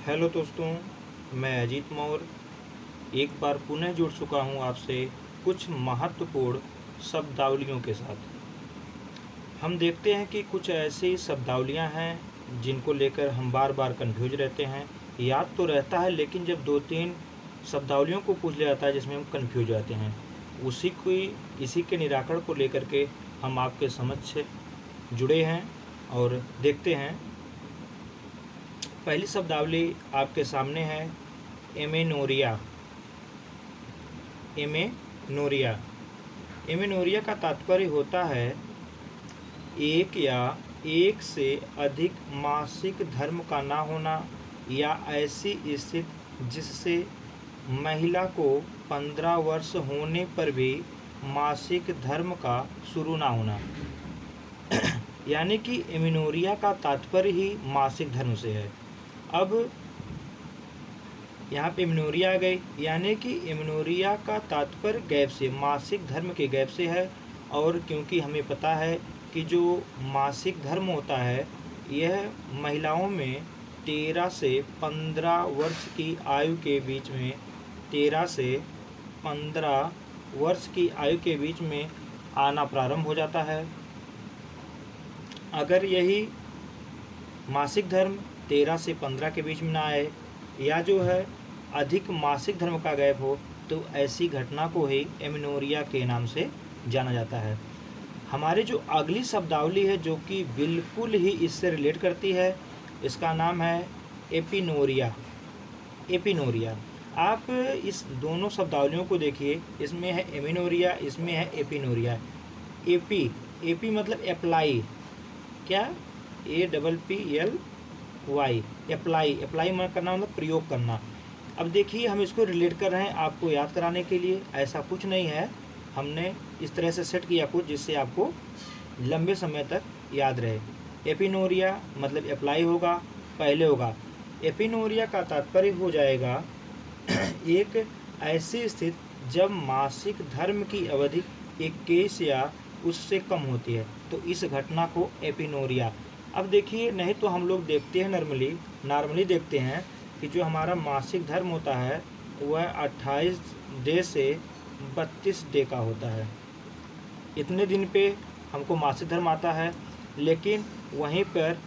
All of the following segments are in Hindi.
हेलो दोस्तों, मैं अजीत मौर्य एक बार पुनः जुड़ चुका हूँ आपसे कुछ महत्वपूर्ण शब्दावलियों के साथ। हम देखते हैं कि कुछ ऐसी शब्दावलियाँ हैं जिनको लेकर हम बार बार कंफ्यूज रहते हैं। याद तो रहता है, लेकिन जब 2-3 शब्दावलियों को पूछ लिया जाता है जिसमें हम कंफ्यूज रहते हैं, इसी के निराकरण को लेकर के हम आपके समक्ष जुड़े हैं और देखते हैं। पहली शब्दावली आपके सामने है एमेनोरिया। एमेनोरिया एमेनोरिया का तात्पर्य होता है एक या एक से अधिक मासिक धर्म का ना होना या ऐसी स्थिति जिससे महिला को 15 वर्ष होने पर भी मासिक धर्म का शुरू ना होना। यानी कि एमेनोरिया का तात्पर्य ही मासिक धर्म से है। अब यहाँ पे एमेनोरिया आ गई, यानी कि एमेनोरिया का तात्पर्य गैप से, मासिक धर्म के गैप से है। और क्योंकि हमें पता है कि जो मासिक धर्म होता है यह महिलाओं में 13 से 15 वर्ष की आयु के बीच में 13 से 15 वर्ष की आयु के बीच में आना प्रारंभ हो जाता है। अगर यही मासिक धर्म 13 से 15 के बीच में ना आए या जो है अधिक मासिक धर्म का गैप हो, तो ऐसी घटना को ही एमेनोरिया के नाम से जाना जाता है। हमारी जो अगली शब्दावली है जो कि बिल्कुल ही इससे रिलेट करती है, इसका नाम है एपिनोरिया। एपिनोरिया, आप इस दोनों शब्दावलियों को देखिए, इसमें है एमेनोरिया, इसमें है एपिनोरिया। एपी मतलब अप्लाई, क्या APPLY, अप्लाई करना मतलब प्रयोग करना। अब देखिए हम इसको रिलेट कर रहे हैं आपको याद कराने के लिए, ऐसा कुछ नहीं है, हमने इस तरह से सेट किया कुछ जिससे आपको लंबे समय तक याद रहे। एपिनोरिया मतलब अप्लाई होगा, पहले होगा। एपिनोरिया का तात्पर्य हो जाएगा एक ऐसी स्थिति जब मासिक धर्म की अवधि 21 या उससे कम होती है, तो इस घटना को एपिनोरिया। अब देखिए, नहीं तो हम लोग देखते हैं नॉर्मली देखते हैं कि जो हमारा मासिक धर्म होता है वह 28 डे से 32 डे का होता है। इतने दिन पे हमको मासिक धर्म आता है, लेकिन वहीं पर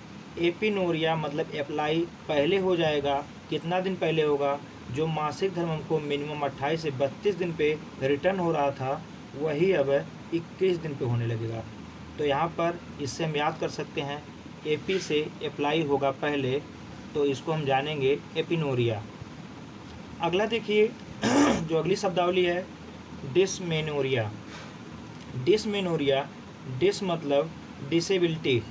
एपिनोरिया मतलब अप्लाई पहले हो जाएगा। कितना दिन पहले होगा? जो मासिक धर्म हमको मिनिमम 28 से 32 दिन पे रिटर्न हो रहा था, वही अब 21 दिन पे होने लगेगा। तो यहाँ पर इससे हम याद कर सकते हैं, एपी से अप्लाई होगा पहले, तो इसको हम जानेंगे एपिनोरिया। अगला देखिए जो अगली शब्दावली है डिसमेनोरिया। डिसमेनोरिया, डिस मतलब डिसेबिलिटी,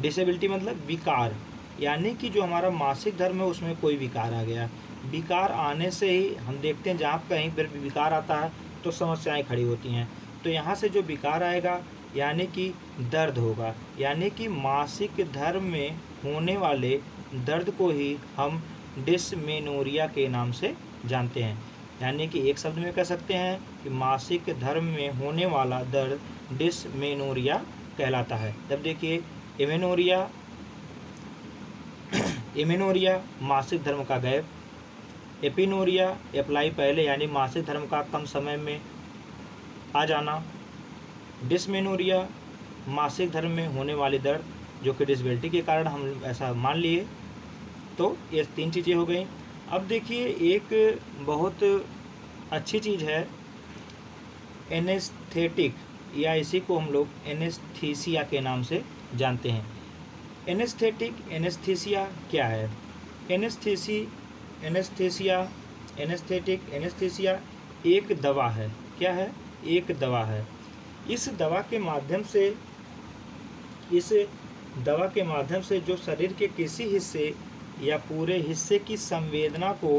डिसेबिलिटी मतलब विकार, यानी कि जो हमारा मासिक धर्म है उसमें कोई विकार आ गया। विकार आने से ही हम देखते हैं जहाँ कहीं पर भी विकार आता है तो समस्याएं खड़ी होती हैं। तो यहाँ से जो विकार आएगा यानी कि दर्द होगा, यानी कि मासिक धर्म में होने वाले दर्द को ही हम डिसमेनोरिया के नाम से जानते हैं। यानी कि एक शब्द में कह सकते हैं कि मासिक धर्म में होने वाला दर्द डिसमेनोरिया कहलाता है। तब देखिए एमेनोरिया मासिक धर्म का गैप, एपिनोरिया अप्लाई पहले यानी मासिक धर्म का कम समय में आ जाना, डिसमेनोरिया मासिक धर्म में होने वाली दर्द जो कि डिसेबिलिटी के कारण हम ऐसा मान लिए। तो ये 3 चीज़ें हो गई। अब देखिए एक बहुत अच्छी चीज़ है एनेस्थेटिक, या इसी को हम लोग एनेस्थीसिया के नाम से जानते हैं। एनेस्थीसिया क्या है? एनेस्थीसिया एक दवा है। क्या है? एक दवा है। इस दवा के माध्यम से जो शरीर के किसी हिस्से या पूरे हिस्से की संवेदना को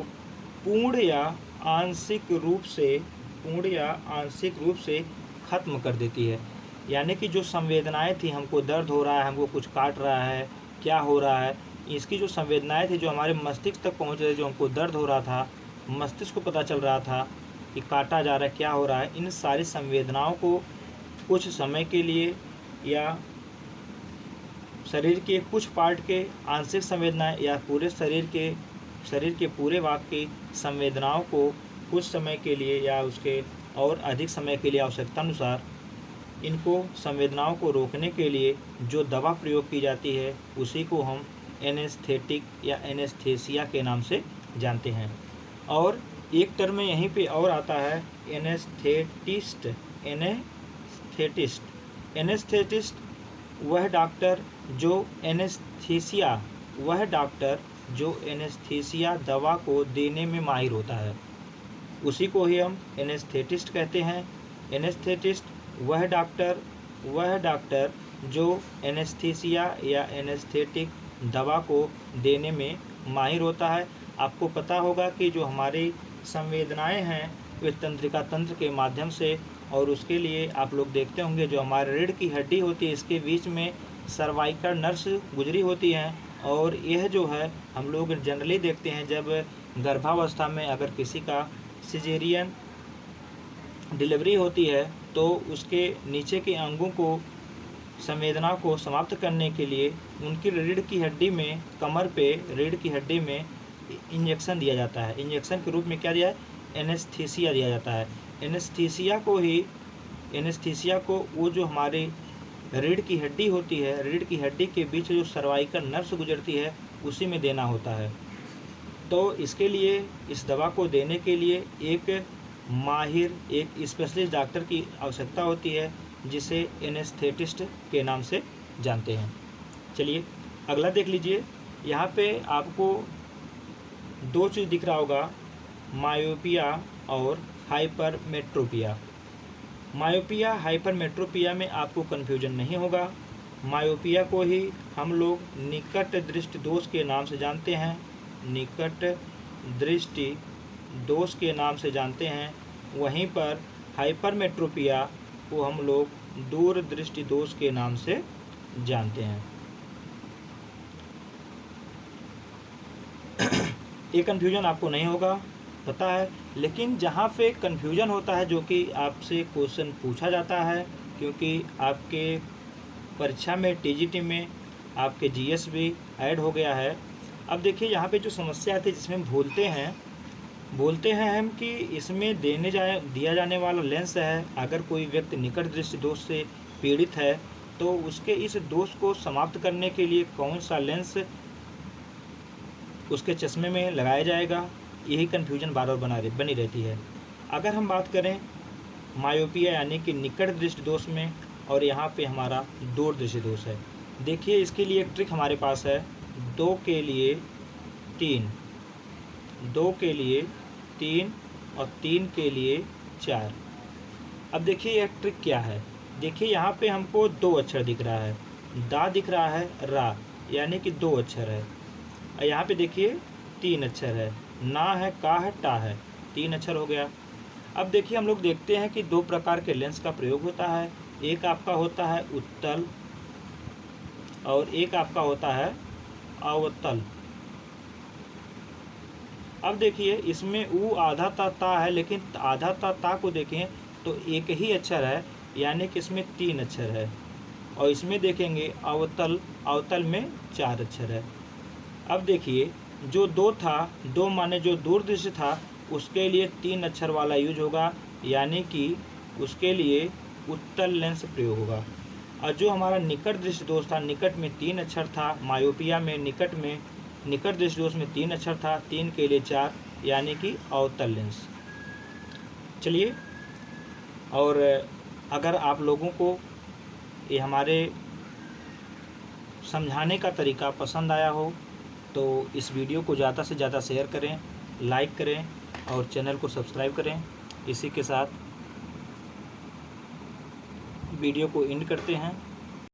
पूर्ण या आंशिक रूप से खत्म कर देती है। यानी कि जो संवेदनाएं थी, हमको दर्द हो रहा है, हमको कुछ काट रहा है, क्या हो रहा है, इसकी जो संवेदनाएं थी जो हमारे मस्तिष्क तक पहुंच रही, जो हमको दर्द हो रहा था, मस्तिष्क को पता चल रहा था कि काटा जा रहा है, क्या हो रहा है, इन सारी संवेदनाओं को कुछ समय के लिए या शरीर के कुछ पार्ट के आंशिक संवेदनाएं या पूरे शरीर के पूरे भाग की संवेदनाओं को कुछ समय के लिए या उसके और अधिक समय के लिए आवश्यकतानुसार इनको संवेदनाओं को रोकने के लिए जो दवा प्रयोग की जाती है उसी को हम एनेस्थेटिक या एनेस्थेसिया के नाम से जानते हैं। और एक टर्म यहीं पे और आता है एनेस्थेटिस्ट। एनेस्थेटिस्ट वह डॉक्टर जो एनेस्थीसिया दवा को देने में माहिर होता है, उसी को ही हम एनेस्थेटिस्ट कहते हैं। एनेस्थेटिस्ट वह डॉक्टर जो एनेस्थीसिया या एनेस्थेटिक दवा को देने में माहिर होता है। आपको पता होगा कि जो हमारी संवेदनाएं हैं वे तंत्रिका तंत्र के माध्यम से, और उसके लिए आप लोग देखते होंगे जो हमारे रीढ़ की हड्डी होती है इसके बीच में सर्वाइकल नर्व्स गुजरी होती हैं, और यह जो है हम लोग जनरली देखते हैं जब गर्भावस्था में अगर किसी का सिजेरियन डिलीवरी होती है तो उसके नीचे के अंगों को संवेदना को समाप्त करने के लिए उनकी रीढ़ की हड्डी में, कमर पे रीढ़ की हड्डी में इंजेक्शन दिया जाता है। इंजेक्शन के रूप में क्या दिया है? एनेस्थीसिया दिया जाता है। एनेस्थीसिया को वो जो हमारे रीढ़ की हड्डी होती है, रीढ़ की हड्डी के बीच जो सर्वाइकल नर्व्स गुजरती है उसी में देना होता है। तो इसके लिए इस दवा को देने के लिए एक माहिर, एक स्पेशलिस्ट डॉक्टर की आवश्यकता होती है जिसे एनेस्थेटिस्ट के नाम से जानते हैं। चलिए अगला देख लीजिए। यहाँ पे आपको दो चीज़ दिख रहा होगा, मायोपिया और हाइपरमेट्रोपिया। मायोपिया हाइपरमेट्रोपिया में आपको कन्फ्यूजन नहीं होगा। मायोपिया को ही हम लोग निकट दृष्टि दोष के नाम से जानते हैं, निकट दृष्टि दोष के नाम से जानते हैं। वहीं पर हाइपरमेट्रोपिया को हम लोग दूर दृष्टि दोष के नाम से जानते हैं। ये कन्फ्यूजन आपको नहीं होगा, पता है। लेकिन जहाँ पे कन्फ्यूजन होता है, जो कि आपसे क्वेश्चन पूछा जाता है, क्योंकि आपके परीक्षा में टीजीटी में आपके जीएस भी ऐड हो गया है। अब देखिए यहाँ पे जो समस्या आती है जिसमें बोलते हैं हम कि इसमें दिया जाने वाला लेंस है, अगर कोई व्यक्ति निकट दृष्टि दोष से पीड़ित है तो उसके इस दोष को समाप्त करने के लिए कौन सा लेंस उसके चश्मे में लगाया जाएगा, यही कन्फ्यूजन बार बार बनी रहती है। अगर हम बात करें मायोपिया यानी कि निकट दृष्टि दोष में, और यहाँ पे हमारा दूर दृष्टि दोष है, देखिए इसके लिए एक ट्रिक हमारे पास है, 2 के लिए 3, 2 के लिए 3 और 3 के लिए 4। अब देखिए यह ट्रिक क्या है। देखिए यहाँ पे हमको 2 अक्षर दिख रहा है, दा दिख रहा है, रा यानी कि 2 अक्षर है। यहाँ पे देखिए 3 अक्षर है, ना है, का है, टा है, 3 अक्षर हो गया। अब देखिए हम लोग देखते हैं कि 2 प्रकार के लेंस का प्रयोग होता है। एक आपका होता है उत्तल और एक आपका होता है अवतल। अब देखिए इसमें ऊ आधा ता है, लेकिन आधा ता को देखें तो एक ही अक्षर है, यानी कि इसमें 3 अक्षर है। और इसमें देखेंगे अवतल में 4 अक्षर है। अब देखिए जो 2 था, 2 माने जो दूर दृष्टि था, उसके लिए 3 अक्षर वाला यूज होगा, यानी कि उसके लिए उत्तल लेंस प्रयोग होगा। और जो हमारा निकट दृष्टि दोष था, निकट में 3 अक्षर था, मायोपिया में निकट दृष्टि दोष में 3 अक्षर था, 3 के लिए 4 यानी कि अवतल लेंस। चलिए, और अगर आप लोगों को ये हमारे समझाने का तरीका पसंद आया हो तो इस वीडियो को ज़्यादा से ज़्यादा शेयर करें, लाइक करें और चैनल को सब्सक्राइब करें। इसी के साथ वीडियो को एंड करते हैं।